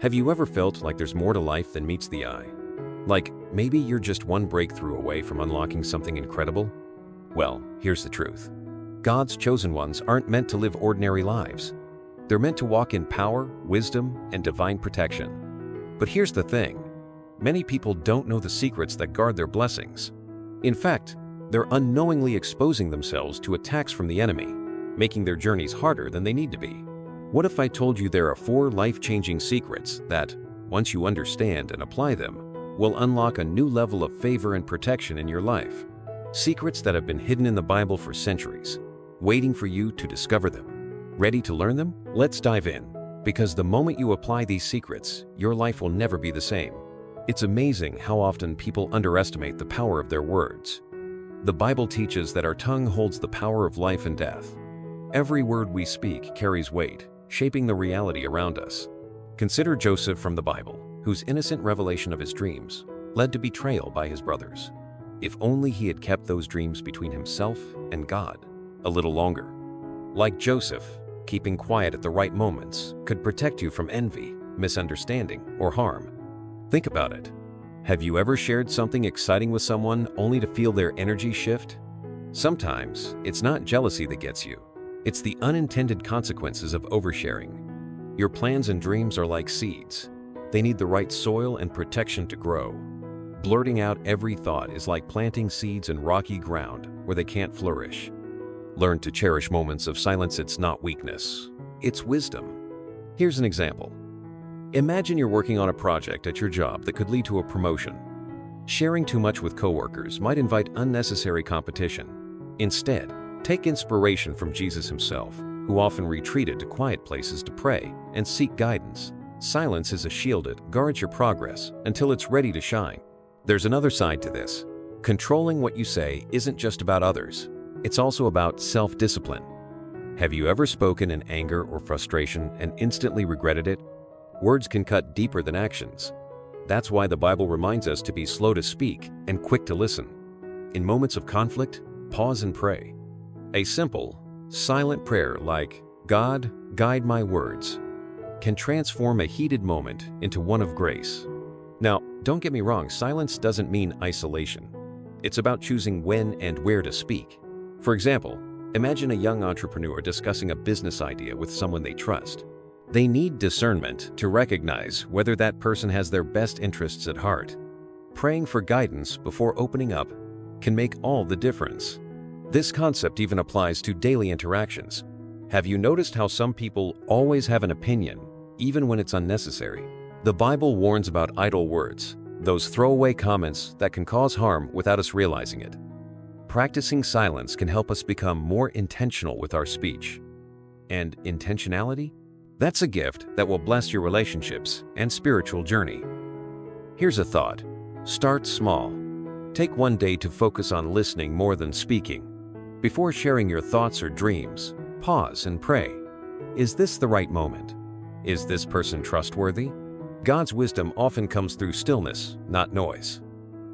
Have you ever felt like there's more to life than meets the eye? Like maybe you're just one breakthrough away from unlocking something incredible? Well, here's the truth. God's chosen ones aren't meant to live ordinary lives. They're meant to walk in power, wisdom, and divine protection. But here's the thing. Many people don't know the secrets that guard their blessings. In fact, they're unknowingly exposing themselves to attacks from the enemy, making their journeys harder than they need to be. What if I told you there are 4 life-changing secrets that, once you understand and apply them, will unlock a new level of favor and protection in your life? Secrets that have been hidden in the Bible for centuries, waiting for you to discover them. Ready to learn them? Let's dive in, because the moment you apply these secrets, your life will never be the same. It's amazing how often people underestimate the power of their words. The Bible teaches that our tongue holds the power of life and death. Every word we speak carries weight, shaping the reality around us. Consider Joseph from the Bible, whose innocent revelation of his dreams led to betrayal by his brothers. If only he had kept those dreams between himself and God a little longer. Like Joseph, keeping quiet at the right moments could protect you from envy, misunderstanding, or harm. Think about it. Have you ever shared something exciting with someone only to feel their energy shift? Sometimes it's not jealousy that gets you. It's the unintended consequences of oversharing. Your plans and dreams are like seeds. They need the right soil and protection to grow. Blurting out every thought is like planting seeds in rocky ground where they can't flourish. Learn to cherish moments of silence. It's not weakness, it's wisdom. Here's an example. Imagine you're working on a project at your job that could lead to a promotion. Sharing too much with coworkers might invite unnecessary competition. Instead, take inspiration from Jesus himself, who often retreated to quiet places to pray and seek guidance. Silence is a shield that guards your progress until it's ready to shine. There's another side to this. Controlling what you say isn't just about others. It's also about self-discipline. Have you ever spoken in anger or frustration and instantly regretted it? Words can cut deeper than actions. That's why the Bible reminds us to be slow to speak and quick to listen. In moments of conflict, pause and pray. A simple, silent prayer like, "God, guide my words," can transform a heated moment into one of grace. Now, don't get me wrong, silence doesn't mean isolation. It's about choosing when and where to speak. For example, imagine a young entrepreneur discussing a business idea with someone they trust. They need discernment to recognize whether that person has their best interests at heart. Praying for guidance before opening up can make all the difference. This concept even applies to daily interactions. Have you noticed how some people always have an opinion, even when it's unnecessary? The Bible warns about idle words, those throwaway comments that can cause harm without us realizing it. Practicing silence can help us become more intentional with our speech. And intentionality? That's a gift that will bless your relationships and spiritual journey. Here's a thought. Start small. Take one day to focus on listening more than speaking. Before sharing your thoughts or dreams, pause and pray. Is this the right moment? Is this person trustworthy? God's wisdom often comes through stillness, not noise.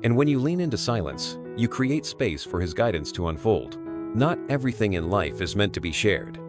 And when you lean into silence, you create space for His guidance to unfold. Not everything in life is meant to be shared.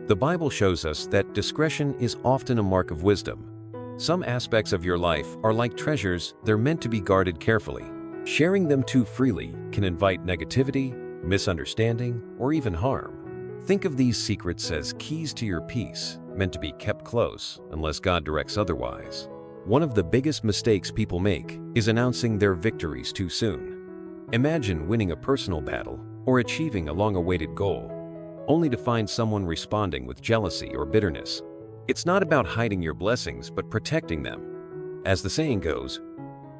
The Bible shows us that discretion is often a mark of wisdom. Some aspects of your life are like treasures, they're meant to be guarded carefully. Sharing them too freely can invite negativity, misunderstanding, or even harm. Think of these secrets as keys to your peace, meant to be kept close unless God directs otherwise. One of the biggest mistakes people make is announcing their victories too soon. Imagine winning a personal battle or achieving a long-awaited goal, only to find someone responding with jealousy or bitterness. It's not about hiding your blessings, but protecting them. As the saying goes,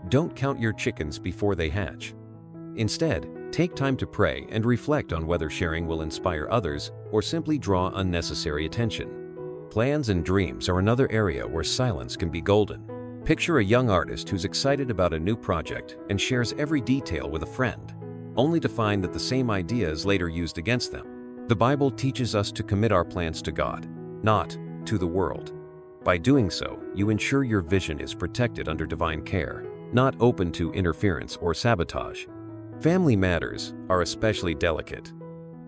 don't count your chickens before they hatch. Instead, take time to pray and reflect on whether sharing will inspire others or simply draw unnecessary attention. Plans and dreams are another area where silence can be golden. Picture a young artist who's excited about a new project and shares every detail with a friend, only to find that the same idea is later used against them. The Bible teaches us to commit our plans to God, not to the world. By doing so, you ensure your vision is protected under divine care, not open to interference or sabotage. Family matters are especially delicate.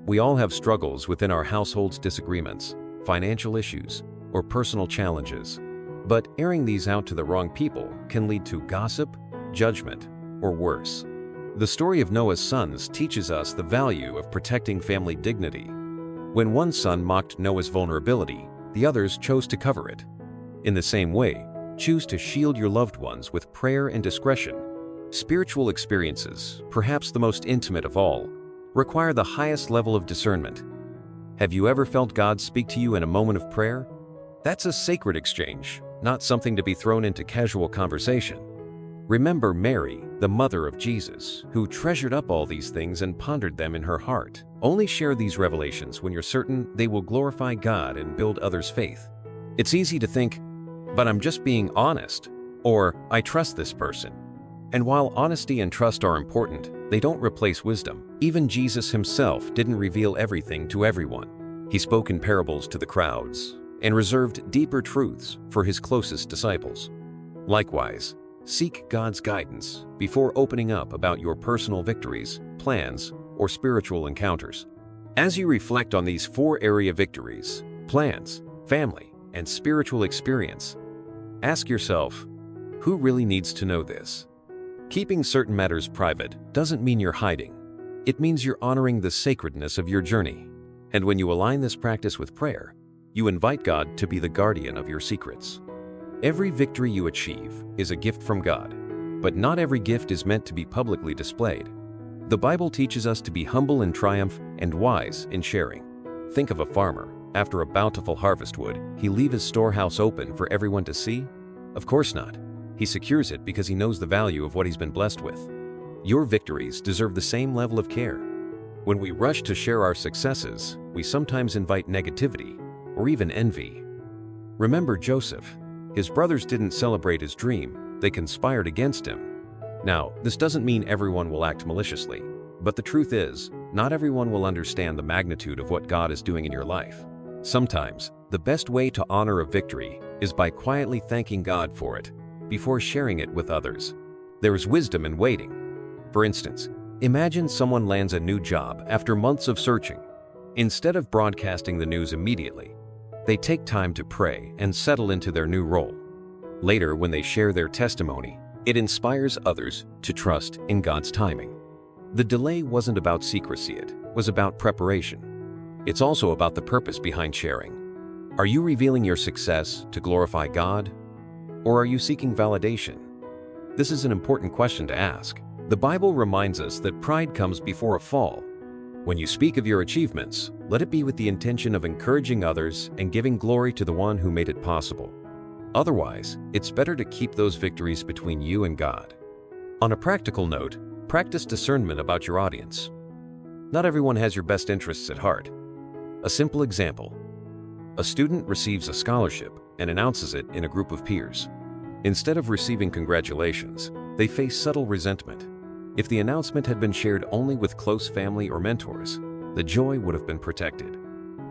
We all have struggles within our household's disagreements, financial issues, or personal challenges. But airing these out to the wrong people can lead to gossip, judgment, or worse. The story of Noah's sons teaches us the value of protecting family dignity. When one son mocked Noah's vulnerability, the others chose to cover it. In the same way, choose to shield your loved ones with prayer and discretion. Spiritual experiences, perhaps the most intimate of all, require the highest level of discernment. Have you ever felt God speak to you in a moment of prayer? That's a sacred exchange, not something to be thrown into casual conversation. Remember Mary, the mother of Jesus, who treasured up all these things and pondered them in her heart. Only share these revelations when you're certain they will glorify God and build others' faith. It's easy to think, but I'm just being honest, or I trust this person. And while honesty and trust are important, they don't replace wisdom. Even Jesus himself didn't reveal everything to everyone. He spoke in parables to the crowds and reserved deeper truths for his closest disciples. Likewise, seek God's guidance before opening up about your personal victories, plans, or spiritual encounters. As you reflect on these 4 area victories, plans, family, and spiritual experience, ask yourself, who really needs to know this? Keeping certain matters private doesn't mean you're hiding. It means you're honoring the sacredness of your journey. And when you align this practice with prayer, you invite God to be the guardian of your secrets. Every victory you achieve is a gift from God, but not every gift is meant to be publicly displayed. The Bible teaches us to be humble in triumph and wise in sharing. Think of a farmer. After a bountiful harvest, would he leave his storehouse open for everyone to see? Of course not. He secures it because he knows the value of what he's been blessed with. Your victories deserve the same level of care. When we rush to share our successes, we sometimes invite negativity or even envy. Remember Joseph. His brothers didn't celebrate his dream, they conspired against him. Now, this doesn't mean everyone will act maliciously, but the truth is, not everyone will understand the magnitude of what God is doing in your life. Sometimes, the best way to honor a victory is by quietly thanking God for it before sharing it with others. There is wisdom in waiting. For instance, imagine someone lands a new job after months of searching. Instead of broadcasting the news immediately, they take time to pray and settle into their new role. Later, when they share their testimony, it inspires others to trust in God's timing. The delay wasn't about secrecy, it was about preparation. It's also about the purpose behind sharing. Are you revealing your success to glorify God, or are you seeking validation? This is an important question to ask. The Bible reminds us that pride comes before a fall. When you speak of your achievements, let it be with the intention of encouraging others and giving glory to the one who made it possible. Otherwise, it's better to keep those victories between you and God. On a practical note, practice discernment about your audience. Not everyone has your best interests at heart. A simple example: a student receives a scholarship and announces it in a group of peers. Instead of receiving congratulations, they face subtle resentment. If the announcement had been shared only with close family or mentors, the joy would have been protected.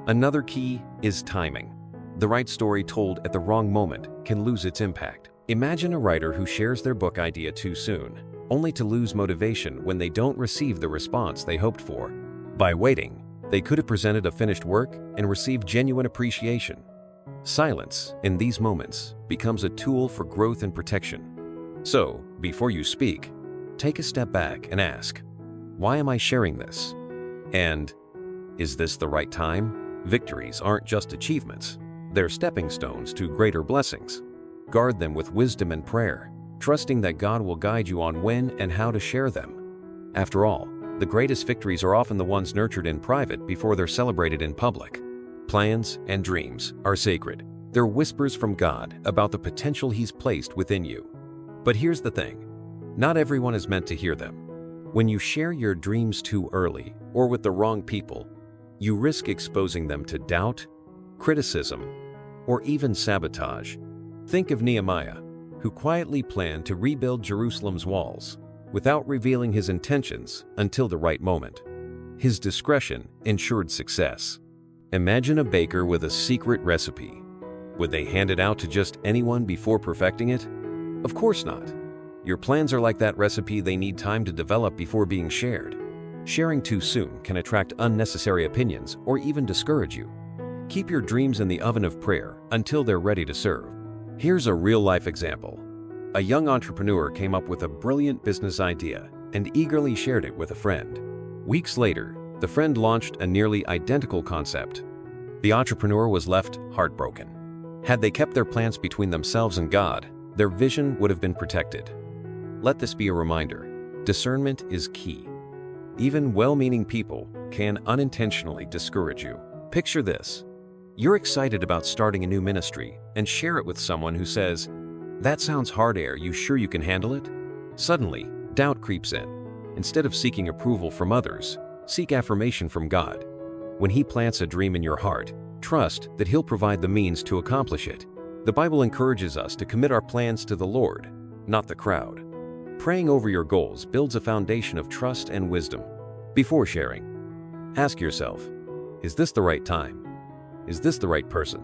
Another key is timing. The right story told at the wrong moment can lose its impact. Imagine a writer who shares their book idea too soon, only to lose motivation when they don't receive the response they hoped for. By waiting, they could have presented a finished work and received genuine appreciation. Silence, in these moments, becomes a tool for growth and protection. So, before you speak, take a step back and ask, why am I sharing this? And, is this the right time? Victories aren't just achievements. They're stepping stones to greater blessings. Guard them with wisdom and prayer, trusting that God will guide you on when and how to share them. After all, the greatest victories are often the ones nurtured in private before they're celebrated in public. Plans and dreams are sacred. They're whispers from God about the potential He's placed within you. But here's the thing. Not everyone is meant to hear them. When you share your dreams too early or with the wrong people, you risk exposing them to doubt, criticism, or even sabotage. Think of Nehemiah, who quietly planned to rebuild Jerusalem's walls without revealing his intentions until the right moment. His discretion ensured success. Imagine a baker with a secret recipe. Would they hand it out to just anyone before perfecting it? Of course not. Your plans are like that recipe, they need time to develop before being shared. Sharing too soon can attract unnecessary opinions or even discourage you. Keep your dreams in the oven of prayer until they're ready to serve. Here's a real-life example. A young entrepreneur came up with a brilliant business idea and eagerly shared it with a friend. Weeks later, the friend launched a nearly identical concept. The entrepreneur was left heartbroken. Had they kept their plans between themselves and God, their vision would have been protected. Let this be a reminder: discernment is key. Even well-meaning people can unintentionally discourage you. Picture this. You're excited about starting a new ministry and share it with someone who says, "That sounds hard. Are you sure you can handle it?" Suddenly, doubt creeps in. Instead of seeking approval from others, seek affirmation from God. When He plants a dream in your heart, trust that He'll provide the means to accomplish it. The Bible encourages us to commit our plans to the Lord, not the crowd. Praying over your goals builds a foundation of trust and wisdom. Before sharing, ask yourself, is this the right time? Is this the right person?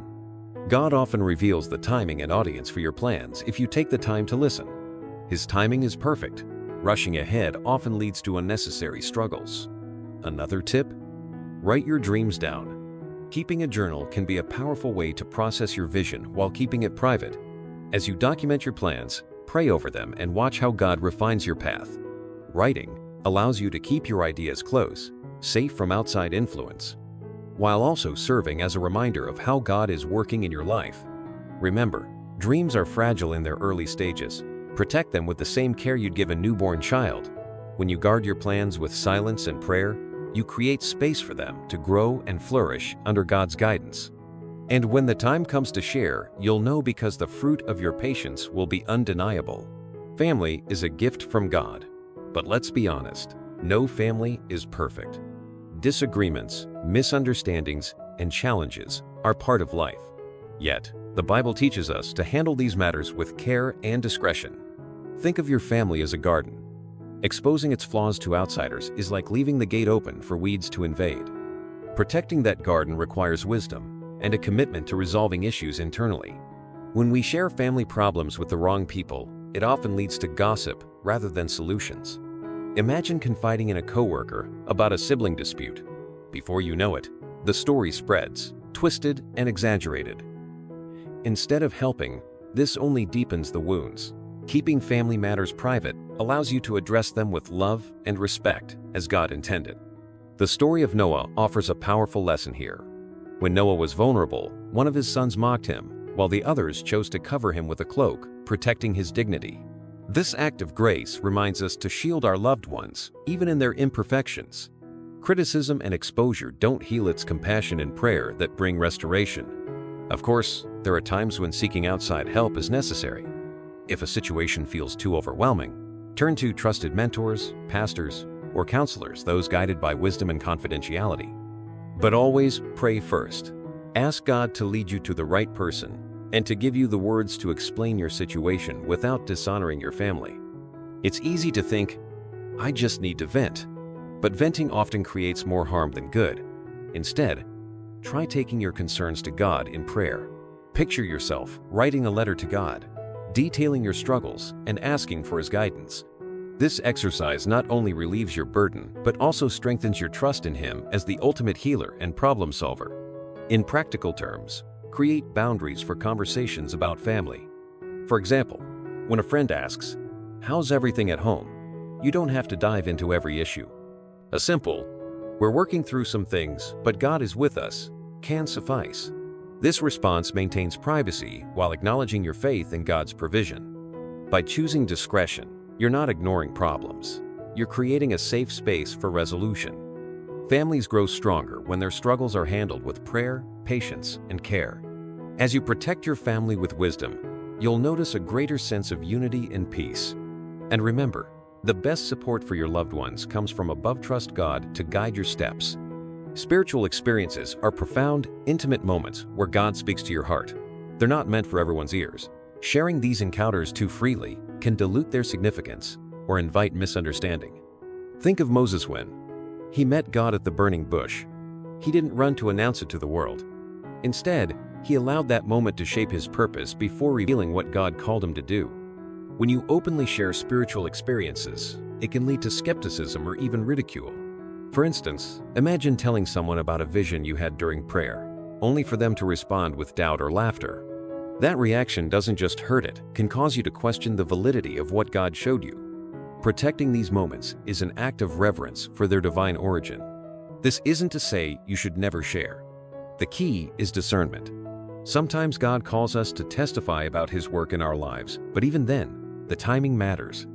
God often reveals the timing and audience for your plans if you take the time to listen. His timing is perfect. Rushing ahead often leads to unnecessary struggles. Another tip? Write your dreams down. Keeping a journal can be a powerful way to process your vision while keeping it private. As you document your plans, pray over them and watch how God refines your path. Writing allows you to keep your ideas close, safe from outside influence, while also serving as a reminder of how God is working in your life. Remember, dreams are fragile in their early stages. Protect them with the same care you'd give a newborn child. When you guard your plans with silence and prayer, you create space for them to grow and flourish under God's guidance. And when the time comes to share, you'll know because the fruit of your patience will be undeniable. Family is a gift from God. But let's be honest, no family is perfect. Disagreements, misunderstandings, and challenges are part of life. Yet, the Bible teaches us to handle these matters with care and discretion. Think of your family as a garden. Exposing its flaws to outsiders is like leaving the gate open for weeds to invade. Protecting that garden requires wisdom and a commitment to resolving issues internally. When we share family problems with the wrong people, it often leads to gossip rather than solutions. Imagine confiding in a coworker about a sibling dispute. Before you know it, the story spreads, twisted and exaggerated. Instead of helping, this only deepens the wounds. Keeping family matters private allows you to address them with love and respect, as God intended. The story of Noah offers a powerful lesson here. When Noah was vulnerable, one of his sons mocked him, while the others chose to cover him with a cloak, protecting his dignity. This act of grace reminds us to shield our loved ones, even in their imperfections. Criticism and exposure don't heal. It's compassion and prayer that bring restoration. Of course, there are times when seeking outside help is necessary. If a situation feels too overwhelming, turn to trusted mentors, pastors, or counselors, those guided by wisdom and confidentiality. But always pray first. Ask God to lead you to the right person and to give you the words to explain your situation without dishonoring your family. It's easy to think, I just need to vent, but venting often creates more harm than good. Instead, try taking your concerns to God in prayer. Picture yourself writing a letter to God, detailing your struggles and asking for His guidance. This exercise not only relieves your burden, but also strengthens your trust in Him as the ultimate healer and problem solver. In practical terms, create boundaries for conversations about family. For example, when a friend asks, "How's everything at home?" you don't have to dive into every issue. A simple, "We're working through some things, but God is with us," can suffice. This response maintains privacy while acknowledging your faith in God's provision. By choosing discretion, you're not ignoring problems. You're creating a safe space for resolution. Families grow stronger when their struggles are handled with prayer, patience, and care. As you protect your family with wisdom, you'll notice a greater sense of unity and peace. And remember, the best support for your loved ones comes from above. Trust God to guide your steps. Spiritual experiences are profound, intimate moments where God speaks to your heart. They're not meant for everyone's ears. Sharing these encounters too freely can dilute their significance or invite misunderstanding. Think of Moses when he met God at the burning bush. He didn't run to announce it to the world. Instead, he allowed that moment to shape his purpose before revealing what God called him to do. When you openly share spiritual experiences, it can lead to skepticism or even ridicule. For instance, imagine telling someone about a vision you had during prayer, only for them to respond with doubt or laughter. That reaction doesn't just hurt, it can cause you to question the validity of what God showed you. Protecting these moments is an act of reverence for their divine origin. This isn't to say you should never share. The key is discernment. Sometimes God calls us to testify about His work in our lives, but even then, the timing matters.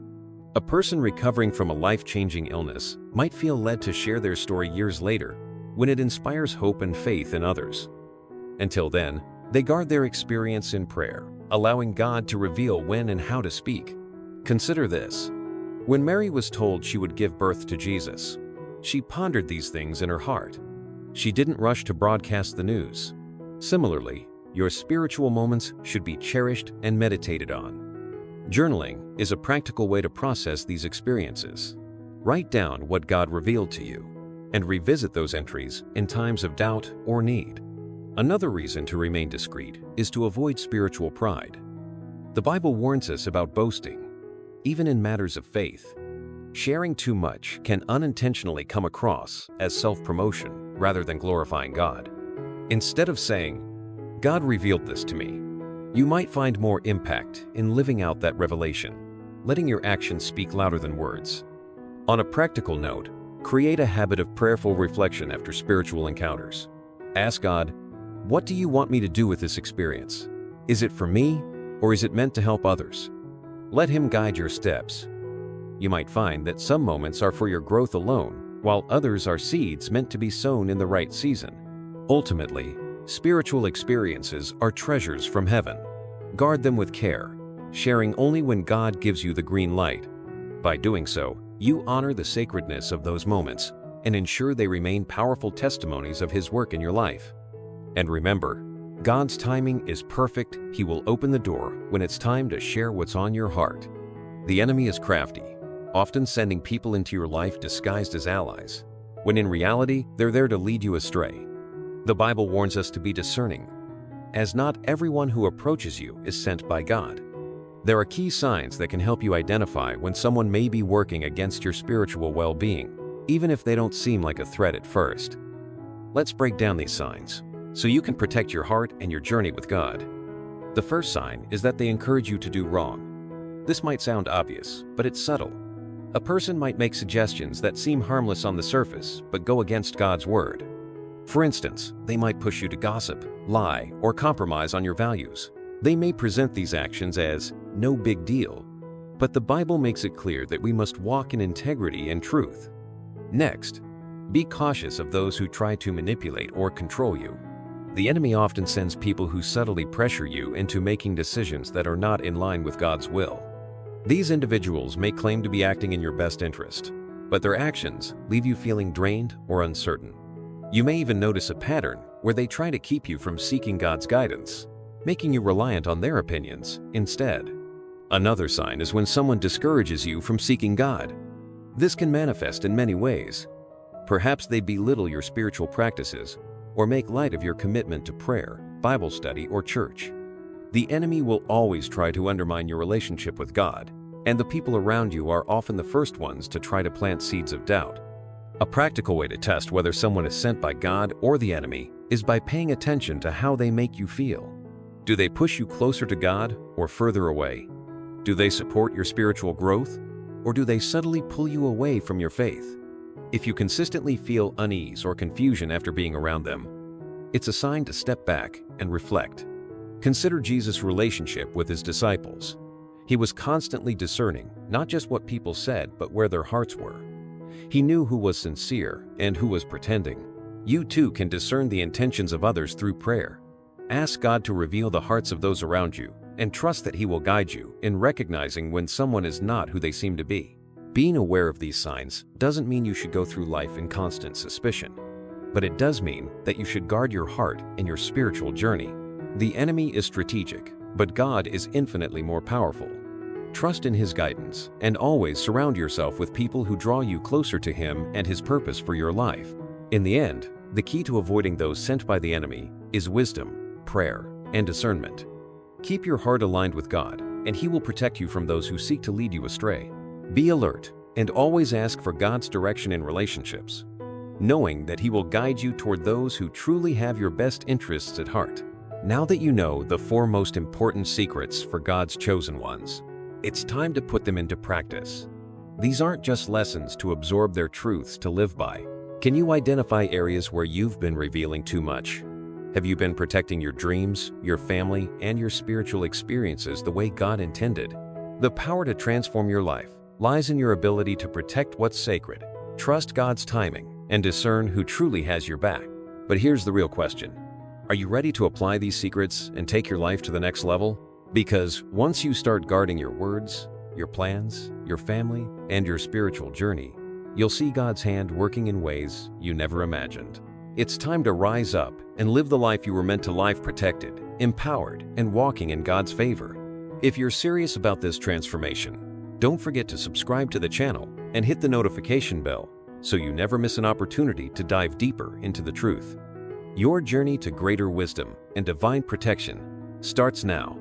A person recovering from a life-changing illness might feel led to share their story years later when it inspires hope and faith in others. Until then, they guard their experience in prayer, allowing God to reveal when and how to speak. Consider this. When Mary was told she would give birth to Jesus, she pondered these things in her heart. She didn't rush to broadcast the news. Similarly, your spiritual moments should be cherished and meditated on. Journaling is a practical way to process these experiences. Write down what God revealed to you and revisit those entries in times of doubt or need. Another reason to remain discreet is to avoid spiritual pride. The Bible warns us about boasting, even in matters of faith. Sharing too much can unintentionally come across as self-promotion rather than glorifying God. Instead of saying, "God revealed this to me," you might find more impact in living out that revelation, letting your actions speak louder than words. On a practical note, create a habit of prayerful reflection after spiritual encounters. Ask God, "What do you want me to do with this experience? Is it for me, or is it meant to help others?" Let Him guide your steps. You might find that some moments are for your growth alone, while others are seeds meant to be sown in the right season. Ultimately, spiritual experiences are treasures from heaven. Guard them with care, sharing only when God gives you the green light. By doing so, you honor the sacredness of those moments and ensure they remain powerful testimonies of His work in your life. And remember, God's timing is perfect. He will open the door when it's time to share what's on your heart. The enemy is crafty, often sending people into your life disguised as allies, when in reality, they're there to lead you astray. The Bible warns us to be discerning, as not everyone who approaches you is sent by God. There are key signs that can help you identify when someone may be working against your spiritual well-being, even if they don't seem like a threat at first. Let's break down these signs, so you can protect your heart and your journey with God. The first sign is that they encourage you to do wrong. This might sound obvious, but it's subtle. A person might make suggestions that seem harmless on the surface, but go against God's word. For instance, they might push you to gossip, lie, or compromise on your values. They may present these actions as no big deal, but the Bible makes it clear that we must walk in integrity and truth. Next, be cautious of those who try to manipulate or control you. The enemy often sends people who subtly pressure you into making decisions that are not in line with God's will. These individuals may claim to be acting in your best interest, but their actions leave you feeling drained or uncertain. You may even notice a pattern where they try to keep you from seeking God's guidance, making you reliant on their opinions instead. Another sign is when someone discourages you from seeking God. This can manifest in many ways. Perhaps they belittle your spiritual practices or make light of your commitment to prayer, Bible study, or church. The enemy will always try to undermine your relationship with God, and the people around you are often the first ones to try to plant seeds of doubt. A practical way to test whether someone is sent by God or the enemy is by paying attention to how they make you feel. Do they push you closer to God or further away? Do they support your spiritual growth, or do they subtly pull you away from your faith? If you consistently feel unease or confusion after being around them, it's a sign to step back and reflect. Consider Jesus' relationship with His disciples. He was constantly discerning not just what people said, but where their hearts were. He knew who was sincere and who was pretending. You too can discern the intentions of others through prayer. Ask God to reveal the hearts of those around you and trust that He will guide you in recognizing when someone is not who they seem to be. Being aware of these signs doesn't mean you should go through life in constant suspicion, but it does mean that you should guard your heart and your spiritual journey. The enemy is strategic, but God is infinitely more powerful. Trust in His guidance and always surround yourself with people who draw you closer to Him and His purpose for your life. In the end, the key to avoiding those sent by the enemy is wisdom, prayer, and discernment. Keep your heart aligned with God, and He will protect you from those who seek to lead you astray. Be alert and always ask for God's direction in relationships, knowing that He will guide you toward those who truly have your best interests at heart. Now that you know the 4 most important secrets for God's chosen ones, it's time to put them into practice. These aren't just lessons to absorb, their truths to live by. Can you identify areas where you've been revealing too much? Have you been protecting your dreams, your family, and your spiritual experiences the way God intended? The power to transform your life lies in your ability to protect what's sacred, trust God's timing, and discern who truly has your back. But here's the real question. Are you ready to apply these secrets and take your life to the next level? Because once you start guarding your words, your plans, your family, and your spiritual journey, you'll see God's hand working in ways you never imagined. It's time to rise up and live the life you were meant to live, protected, empowered, and walking in God's favor. If you're serious about this transformation, don't forget to subscribe to the channel and hit the notification bell so you never miss an opportunity to dive deeper into the truth. Your journey to greater wisdom and divine protection starts now.